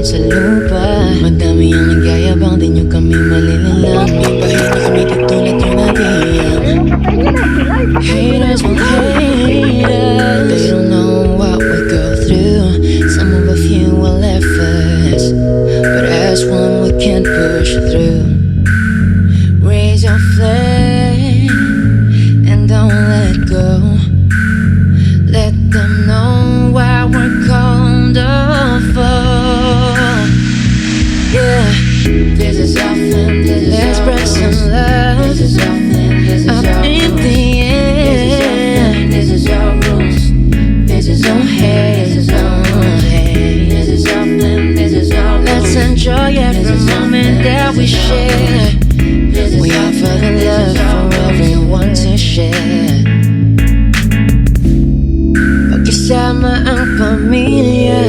Sa lupa, madami ang nagyayabang, di nyo kami malililang. Ibahin na kami katulad yung natiyang. Haters will hate us, they don't know what we go through. Some of a few will laugh us, but as one we can push through. Raise your flame and don't let go. Let them know why we're called a foe. Yeah, this is our film, let's spread some love. This is our film, this is our in the air. This is our rules, this is our hate, this is our hate. This is our film, this is our rules. Let's enjoy every moment that we share. We offer the love for everyone to share. Pagkasama ang pamilya,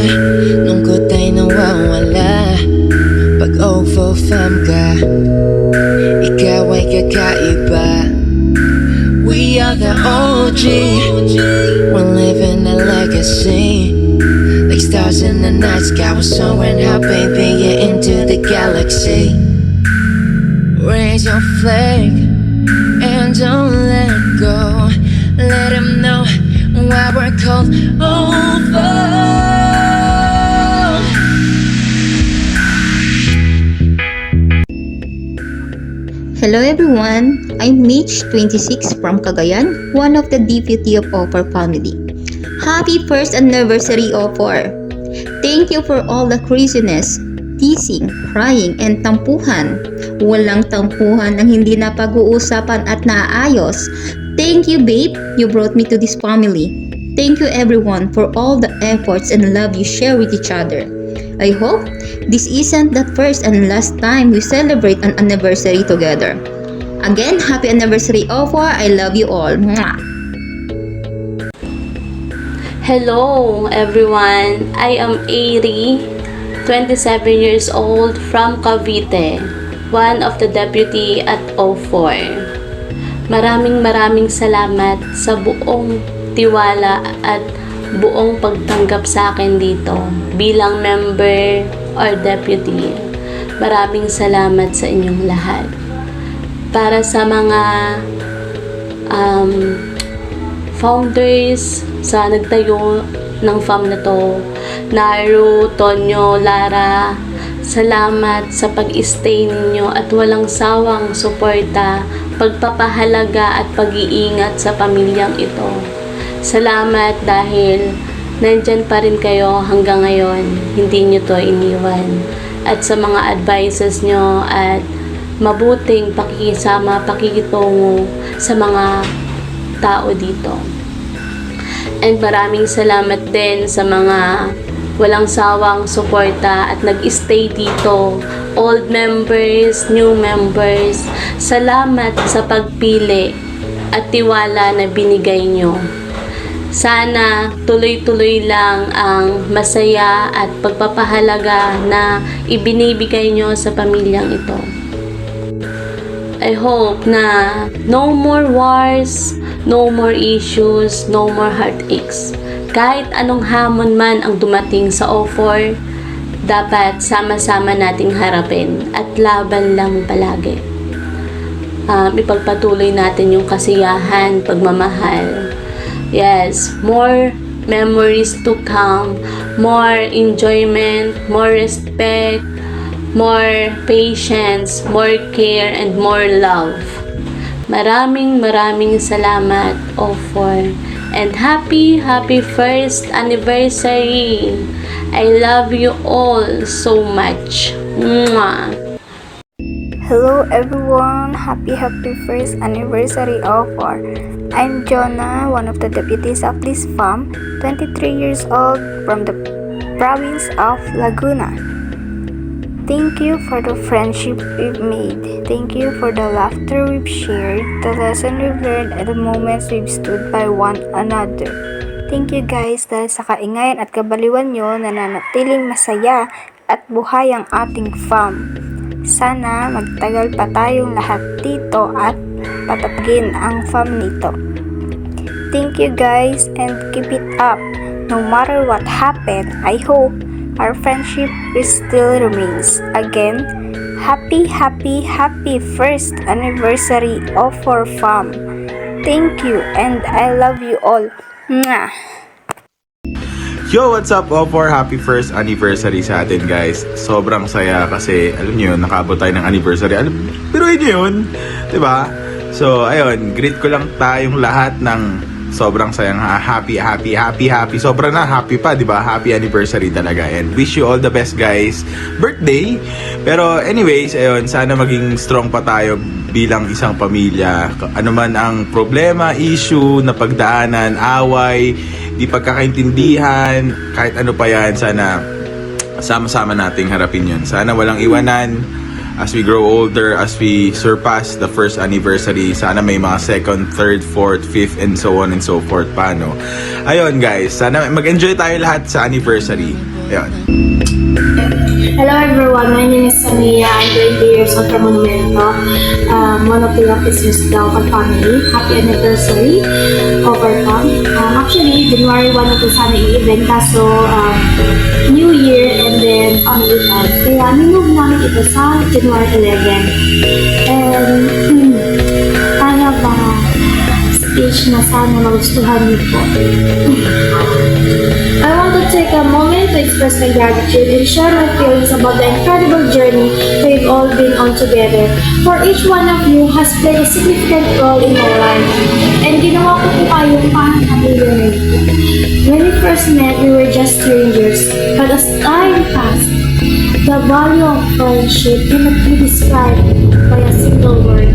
lungkot ay nawawala. Pag OFO-fam ka, ikaw ay kakaiba. We are the OG, we're living a legacy. Like stars in the night sky, we're soaring high, baby, yeah, into the galaxy. Raise your flag and don't let go. Let them know why we're called OFO. Hello everyone, I'm Mitch, 26 from Cagayan, one of the deputy of OFOR family. Happy first anniversary OFOR! Thank you for all the craziness, teasing, crying, and tampuhan. Walang tampuhan ang hindi na pag-uusapan at naayos. Thank you babe, you brought me to this family. Thank you everyone for all the efforts and love you share with each other. I hope this isn't the first and last time we celebrate an anniversary together. Again, happy anniversary OFOR. I love you all. Mwah! Hello everyone, I am Airi, 27 years old from Cavite, one of the deputy at OFOR. Maraming salamat sa buong tiwala at buong pagtanggap sa akin dito bilang member or deputy. Maraming salamat sa inyong lahat. Para sa mga founders sa nagtayo ng farm na to, Naru, Tonyo, Lara, salamat sa pag-stay ninyo at walang sawang suporta, pagpapahalaga at pag-iingat sa pamilyang ito. Salamat dahil nandyan pa rin kayo hanggang ngayon, hindi nyo to iniwan. At sa mga advices nyo at mabuting pakikisama, pakikitungo sa mga tao dito. And maraming salamat din sa mga walang sawang suporta at nag-stay dito. Old members, new members, salamat sa pagpili at tiwala na binigay nyo. Sana tuloy-tuloy lang ang masaya at pagpapahalaga na ibinibigay nyo sa pamilyang ito. I hope na no more wars, no more issues, no more heartaches. Kahit anong hamon man ang dumating sa OFOR, dapat sama-sama nating harapin at laban lang palagi. Ipagpatuloy natin yung kasiyahan, pagmamahal. Yes, more memories to come, more enjoyment, more respect, more patience, more care, and more love. Maraming salamat, OFOR. And happy first anniversary. I love you all so much. Mwah. Hello everyone, happy first anniversary OFOR. I'm Jonah, one of the deputies of this farm, 23 years old from the province of Laguna. Thank you for the friendship we've made. Thank you for the laughter we've shared, the lesson we've learned, and the moments we've stood by one another. Thank you guys dahil sa kaingayan at kabaliwan nyo nananatiling masaya at buhay ang ating fam. Sana magtagal pa tayong lahat dito at patatagin ang fam nito. Thank you guys and keep it up. No matter what happened, I hope our friendship still remains. Again, happy first anniversary of our fam. Thank you and I love you all. Mwah! Yo, what's up, Opor? Happy first anniversary sa atin, guys. Sobrang saya kasi, alam nyo yun, nakaabot tayo ng anniversary. Pero nyo yun, diba? So, ayun, greet ko lang tayong lahat ng sobrang sayang happy. Sobrang na happy pa, diba? Happy anniversary talaga. And wish you all the best, guys. Birthday! Pero anyways, ayun, sana maging strong pa tayo bilang isang pamilya. Ano man ang problema, issue, napagdaanan, away, di pagkakaintindihan, kahit ano pa yan, sana sama-sama nating harapin yun. Sana walang iwanan as we grow older, as we surpass the first anniversary. Sana may mga second, third, fourth, fifth, and so on and so forth pa, no? Ayun, guys, sana mag-enjoy tayo lahat sa anniversary. Ayun. Hello everyone, my name is Samia. I'm 20 years old from Monumento. One of the officers of our family. Happy anniversary of our fam. Actually, January 1 ito sana i-event kaso New Year and then family time. Kaya minove namin ito sa January 11. And I have a speech na sana magustuhan niyo po. I want to take a moment to express my gratitude and share my feelings about the incredible journey we've all been on together. For each one of you has played a significant role in my life, and ginawa ko po kayong parang pamilya na ito. When we first met, we were just strangers, but as time passed, the value of friendship cannot be described by a single word.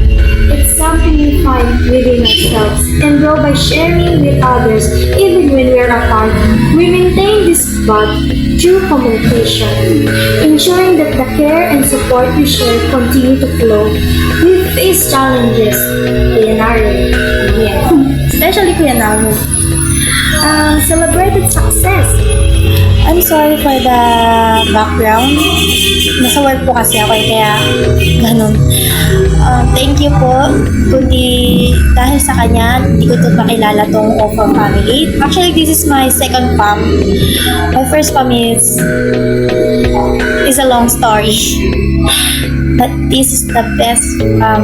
It's something we find within ourselves and grow by sharing with others even when we're apart. We maintain this bond through communication, ensuring that the care and support we share continue to flow. We face challenges, especially Kuya Naro. Celebrated success. I'm sorry for the background. Nasa work po kasi ako kaya ganun. Thank you po. Kundi dahil sa kanya, hindi ko ito makilala tong Offer family. Actually, this is my second fam. My first fam is a long story. But this is the best fam.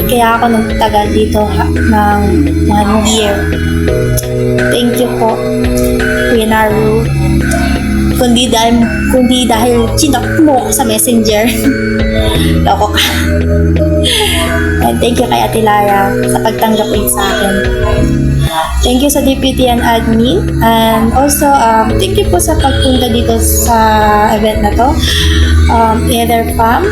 Kaya ako nagtagal dito ng 1 year. Thank you po, Kuya Naru. Kundi dahil chinok mo ako sa messenger. Loko ka. And thank you kay Ate Lara sa pagtanggap mo sa akin. Thank you sa deputy and admin. And also, thank you po sa pagpunta dito sa event na to. Either fam,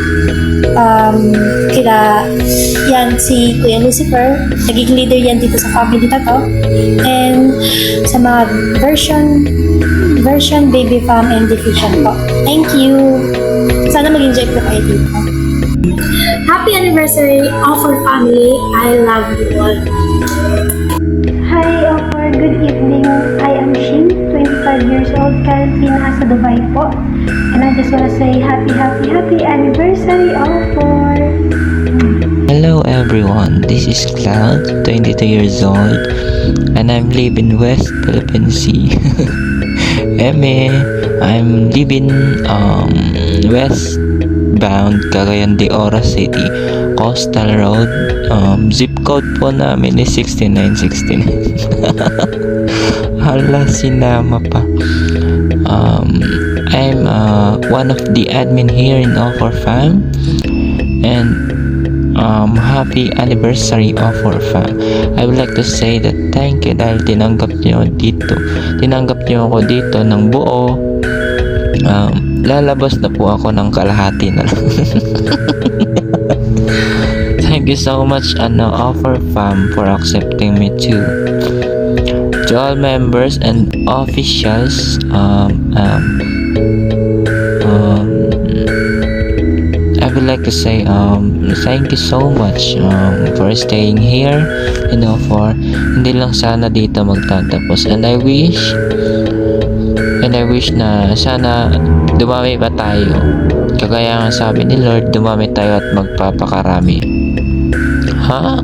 yan si Kuya Lucifer, naging leader yan dito sa family na to. And sa mga version baby fam and diffusion po. Thank you. Sana mag-enjoy po kayo dito. Happy anniversary of our family. I love you all. Hi, Offer. Good evening. I am Shin, 25 years old, currently nasa Dubai po. And I just wanna say happy anniversary, Offer. Hello everyone, this is Cloud, 22 years old, and I'm living West Philippine Sea. I'm living westbound Cagayan de Oro City, Coastal Road. Zip code po namin is 6969. Hala, sinama pa. I'm one of the admin here in Offer Fam, and happy anniversary of our fam. I would like to say that thank you dahil tinanggap niyo ako dito ng buo. Lalabas na po ako ng kalahati na lang. Thank you so much Offer Fam for accepting me too. To all members and officials, would like to say thank you so much for staying here, for hindi lang sana dito magtatapos, and I wish na sana dumami pa tayo, kagaya nga sabi ni Lord, dumami tayo at magpapakarami.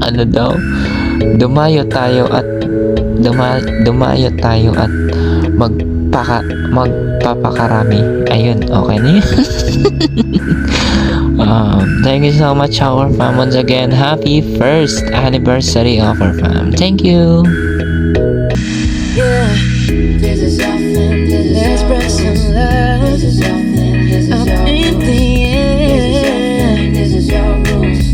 Ano daw? Dumayo tayo at magpapakarami. Ayun, okay na yun. Thank you so much, our fam. Once again, happy first anniversary of our fam. Thank you. Yeah, this is our fam, let's spread some love. This is our fam, this is up in the air. This is our rules,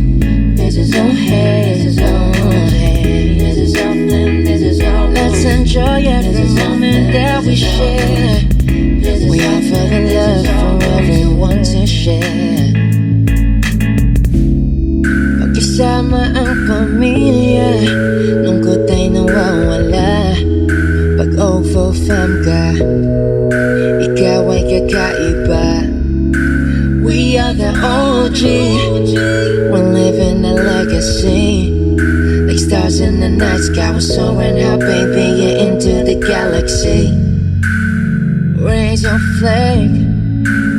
this is our hate, this is our hate. This is our fam, this is our rules. Let's enjoy every moment that we share. We offer the love for everyone to share. Pagkasama ang pamilya, lungkot ay nawawala. Pag OFO fam ka, ikaw ay kakaiba. We are the OG, we're living a legacy. Like stars in the night sky, we're soaring high, baby, yeah, into the galaxy. Raise your flag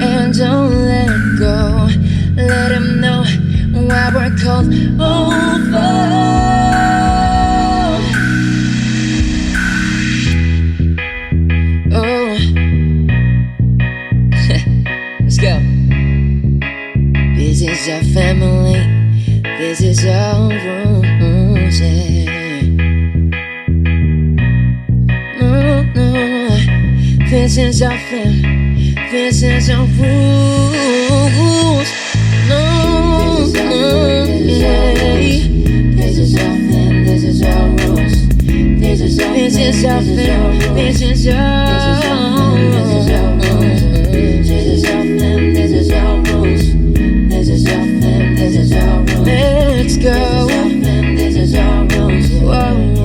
and don't let go. Let them know why we're called OFO. Go. This is our family, this is our rules, yeah. No, this is our family, this is our rules. No, yeah. This is our family, this is our rules. This is our family, this is our rules. This is our rules. This is our fam, this is our rules. This is our fam, this is our rules. Let's go. This is our fam, this is our rules. Whoa.